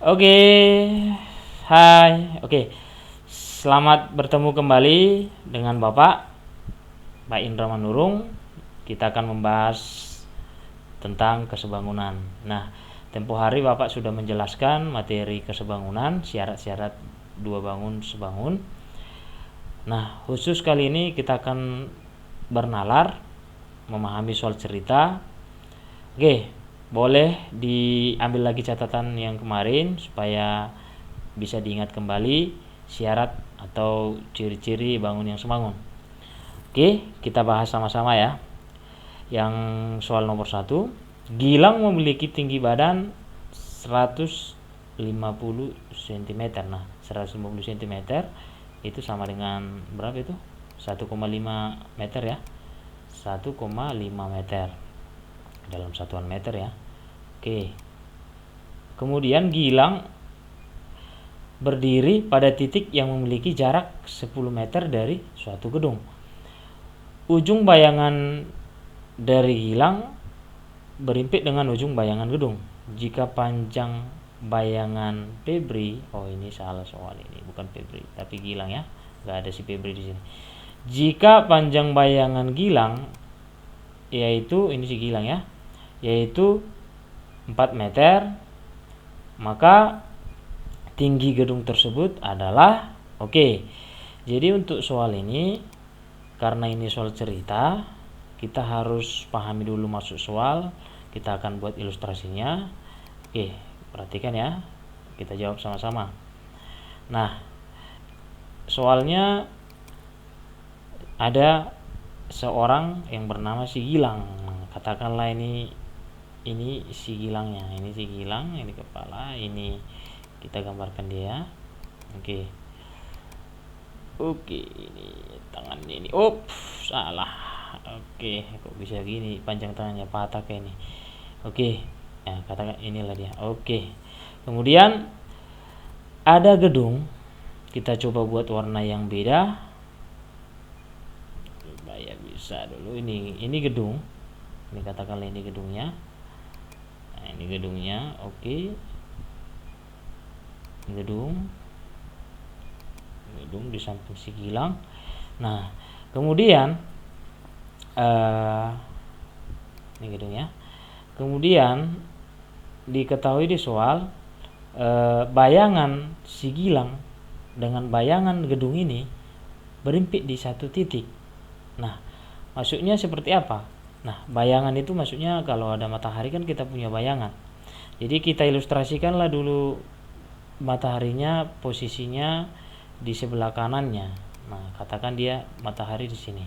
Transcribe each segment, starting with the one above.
Oke, hai. Oke, selamat bertemu kembali dengan Pak Indra Manurung. Kita akan membahas tentang kesebangunan. Nah, tempo hari Bapak sudah menjelaskan materi kesebangunan, syarat-syarat dua bangun sebangun. Nah, khusus kali ini kita akan bernalar, memahami soal cerita. Oke, boleh diambil lagi catatan yang kemarin supaya bisa diingat kembali syarat atau ciri-ciri bangun yang sebangun. Oke, kita bahas sama-sama ya. Yang soal nomor 1, Gilang memiliki tinggi badan 150 cm. Nah, 150 cm itu sama dengan berapa itu? 1,5 meter ya. 1,5 meter dalam satuan meter ya. Oke. Kemudian Gilang berdiri pada titik yang memiliki jarak 10 meter dari suatu gedung. Ujung bayangan dari Gilang berimpit dengan ujung bayangan gedung. Jika panjang bayangan Febri, oh ini salah soal ini, bukan Febri, tapi Gilang ya. Nggak ada si Febri di sini. Jika panjang bayangan Gilang yaitu ini si Gilang ya, yaitu 4 meter, maka tinggi gedung tersebut adalah oke. Jadi untuk soal ini, karena ini soal cerita, kita harus pahami dulu maksud soal. Kita akan buat ilustrasinya. Oke, perhatikan ya. Kita jawab sama-sama. Nah, soalnya ada seorang yang bernama si Gilang. Katakanlah ini si Gilangnya, ini si Gilang, ini kepala, ini kita gambarkan dia. Oke, ini tangan ini. Salah. Oke, kok bisa gini, panjang tangannya patah kayak ini. Oke, ya katakan inilah dia. Oke, kemudian ada gedung. Kita coba buat warna yang beda supaya bisa dulu. Ini gedung. Ini katakanlah ini gedungnya. Nah, ini gedungnya. Oke, gedung di samping si Gilang. Nah, kemudian ini gedungnya. Kemudian diketahui di soal bayangan si Gilang dengan bayangan gedung ini berimpit di satu titik. Nah, maksudnya seperti apa? Nah, bayangan itu maksudnya kalau ada matahari kan kita punya bayangan. Jadi kita ilustrasikanlah dulu mataharinya, posisinya di sebelah kanannya. Nah, katakan dia matahari di sini.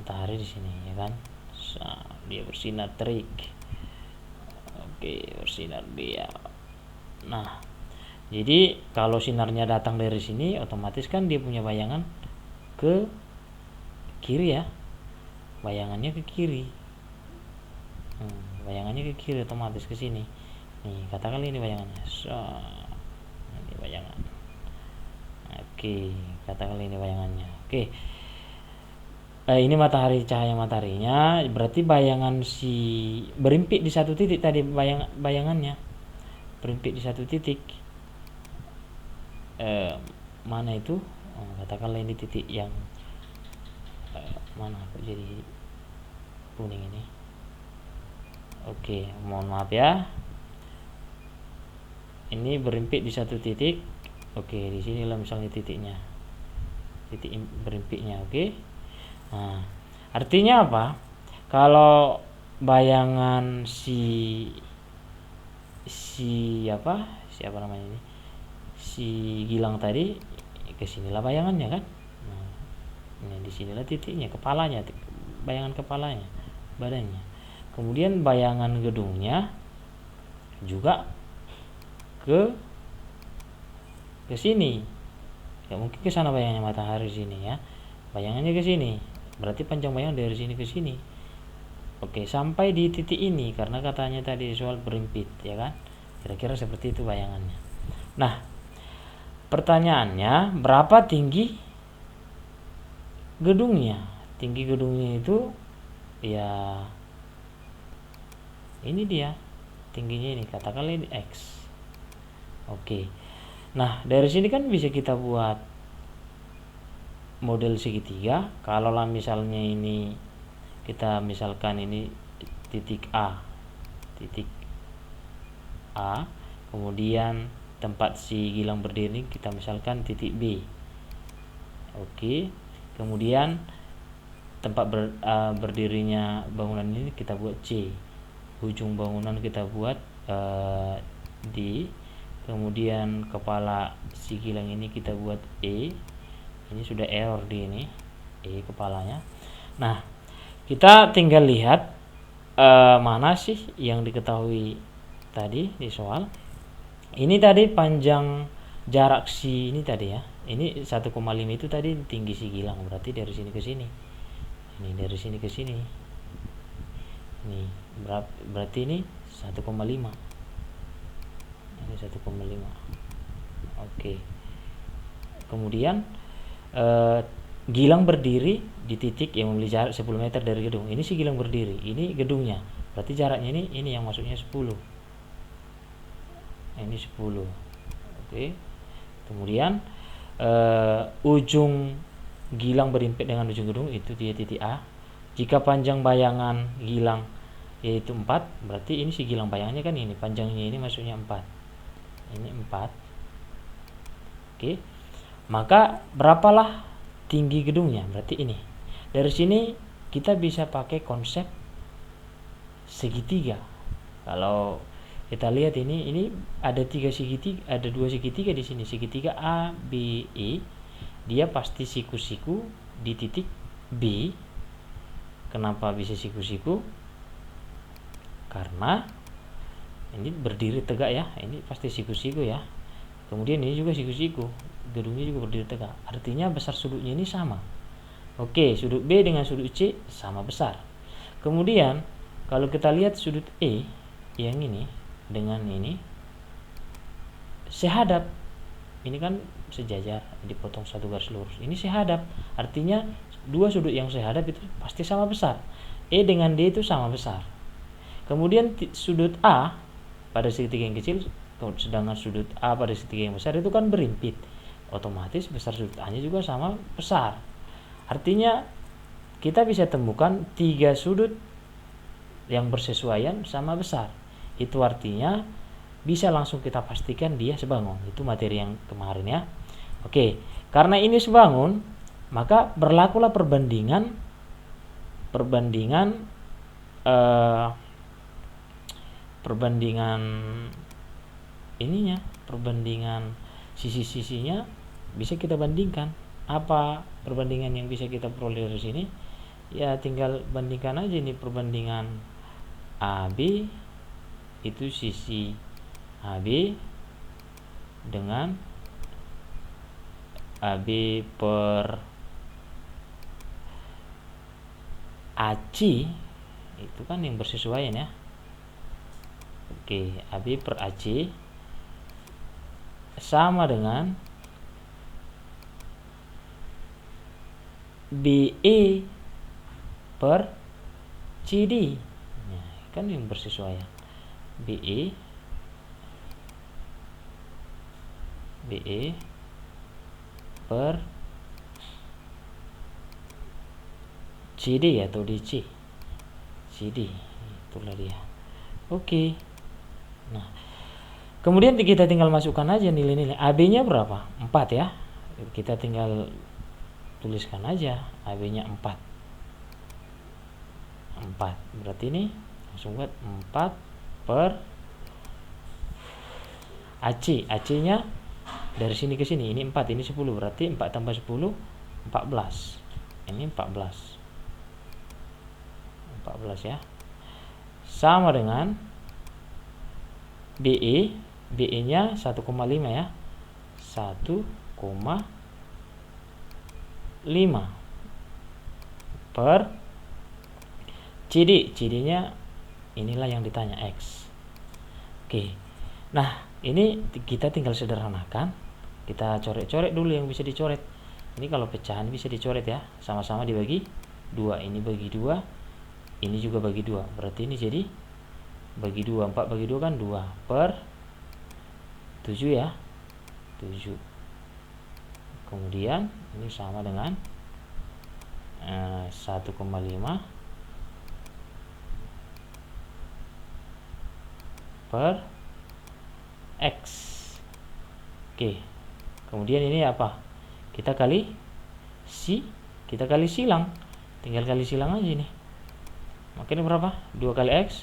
Matahari di sini ya kan. Dia bersinar terik. Oke, bersinar dia. Nah, jadi kalau sinarnya datang dari sini, otomatis kan dia punya bayangan ke kiri ya. Bayangannya ke kiri. Bayangannya ke kiri, otomatis ke sini. Nih, katakan ini bayangannya. Ini bayangan. Oke, katakan ini bayangannya. Oke. Ini matahari, cahaya mataharinya, berarti bayangan si berimpit di satu titik tadi, bayangannya berimpit di satu titik. Mana itu? Katakanlah ini titik yang mana kok jadi kuning ini. Oke, mohon maaf ya. Ini berimpit di satu titik. Oke, di sinilah misalnya titiknya. Titik berimpitnya, oke. Nah, artinya apa? Kalau bayangan siapa namanya ini? Si Gilang tadi, ke sinilah bayangannya kan? Nah, ini di sinilah titiknya, kepalanya, bayangan kepalanya, badannya. Kemudian bayangan gedungnya juga ke sini. Ya mungkin ke sana bayangannya matahari sini ya. Bayangannya ke sini. Berarti panjang bayangan dari sini ke sini. Oke, sampai di titik ini karena katanya tadi soal berimpit ya kan. Kira-kira seperti itu bayangannya. Nah, pertanyaannya berapa tinggi gedungnya? Tinggi gedungnya itu ya ini dia tingginya, ini katakanlah ini X. Oke. Nah, dari sini kan bisa kita buat model segitiga. Kalau lah misalnya ini kita misalkan ini titik A, kemudian tempat si Gilang berdiri kita misalkan titik B. Oke. Kemudian tempat berdirinya bangunan ini kita buat C. Ujung bangunan kita buat D. Kemudian kepala si Gilang ini kita buat E. Ini sudah error di ini E kepalanya. Nah, kita tinggal lihat mana sih yang diketahui tadi di soal. Ini tadi panjang jarak si ini tadi ya. Ini 1,5 itu tadi tinggi si Gilang, berarti dari sini ke sini. Ini dari sini ke sini. Ini berarti ini 1,5. Ini 1,5. Oke. Kemudian Gilang berdiri di titik yang memiliki jarak 10 meter dari gedung. Ini si Gilang berdiri, ini gedungnya. Berarti jaraknya ini yang masuknya 10. Ini 10. Oke. Kemudian ujung Gilang berimpit dengan ujung gedung itu dia titik A. Jika panjang bayangan Gilang yaitu 4, berarti ini si Gilang bayangannya kan ini, panjangnya ini masuknya 4. Ini 4. Oke. Maka berapalah tinggi gedungnya? Berarti ini. Dari sini kita bisa pakai konsep segitiga. Kalau kita lihat ini ada 3 segitiga, ada 2 segitiga di sini. Segitiga A, B, E. Dia pasti siku-siku di titik B. Kenapa bisa siku-siku? Karena ini berdiri tegak ya, ini pasti siku-siku ya. Kemudian ini juga siku-siku, gedungnya juga berdiri tegak. Artinya besar sudutnya ini sama. Oke, sudut B dengan sudut C sama besar. Kemudian kalau kita lihat sudut E yang ini dengan ini sehadap. Ini kan sejajar, dipotong satu garis lurus. Ini sehadap, artinya dua sudut yang sehadap itu pasti sama besar. E dengan D itu sama besar. Kemudian sudut A pada segitiga yang kecil, sedangkan sudut A pada segitiga yang besar itu kan berimpit, otomatis besar sudut A nya juga sama besar. Artinya kita bisa temukan 3 sudut yang bersesuaian sama besar. Itu artinya bisa langsung kita pastikan dia sebangun. Itu materi yang kemarin ya. Oke, karena ini sebangun, maka berlakulah perbandingan ininya, perbandingan sisi-sisinya bisa kita bandingkan. Apa perbandingan yang bisa kita peroleh dari sini? Ya tinggal bandingkan aja ini perbandingan AB itu sisi AB dengan AB per AC itu kan yang bersesuaian ya. Oke, AB per AC sama dengan BE per CD. Nah, kan yang bersesuaian. BE per CD atau DC. CD itulah dia. Oke. Nah, kemudian kita tinggal masukkan aja nilai-nilai. AB-nya berapa? 4 ya. Kita tinggal tuliskan aja AB-nya 4. Berarti ini langsung buat 4 per AC. AC-nya dari sini ke sini. Ini 4, ini 10. Berarti 4 tambah 10 14. Ini 14 ya. Sama dengan BE nya 1,5 ya. 1,5 per CD nya inilah yang ditanya X. Oke. Nah, ini kita tinggal sederhanakan. Kita coret-coret dulu yang bisa dicoret. Ini kalau pecahan bisa dicoret ya. Sama-sama dibagi 2. Ini bagi 2. Ini juga bagi 2. Berarti ini jadi bagi 2. 4 bagi 2 kan 2 per 7 ya, 7. Kemudian ini sama dengan 1,5 per X. Oke. Kemudian ini apa? Kita kali silang. Tinggal kali silang aja ini. Makanya berapa? 2 kali X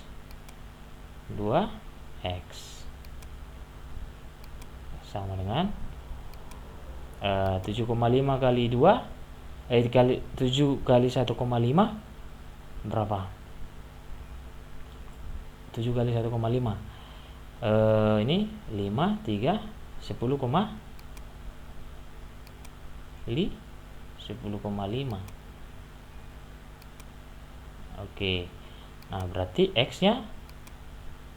2X sama dengan 7,5 kali 2 kali 7 kali 1,5 berapa? 7 kali 1,5 ini 5 3 10,5. Oke. Nah, berarti X nya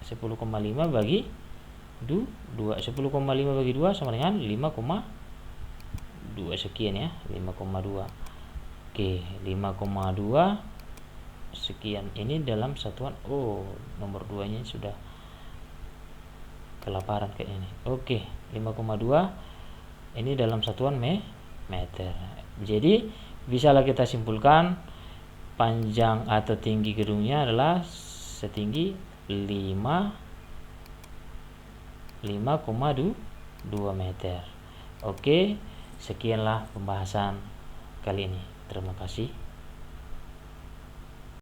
10,5 bagi 2. 10,5 bagi 2 sama dengan 5,2 sekian ya, 5,2. Oke, 5,2 sekian ini dalam satuan. Nomor 2 nya sudah kelaparan kayak ini. Oke, 5,2 ini dalam satuan meter. Jadi bisalah kita simpulkan panjang atau tinggi gedungnya adalah setinggi 5,2 meter. Oke, sekianlah pembahasan kali ini. Terima kasih.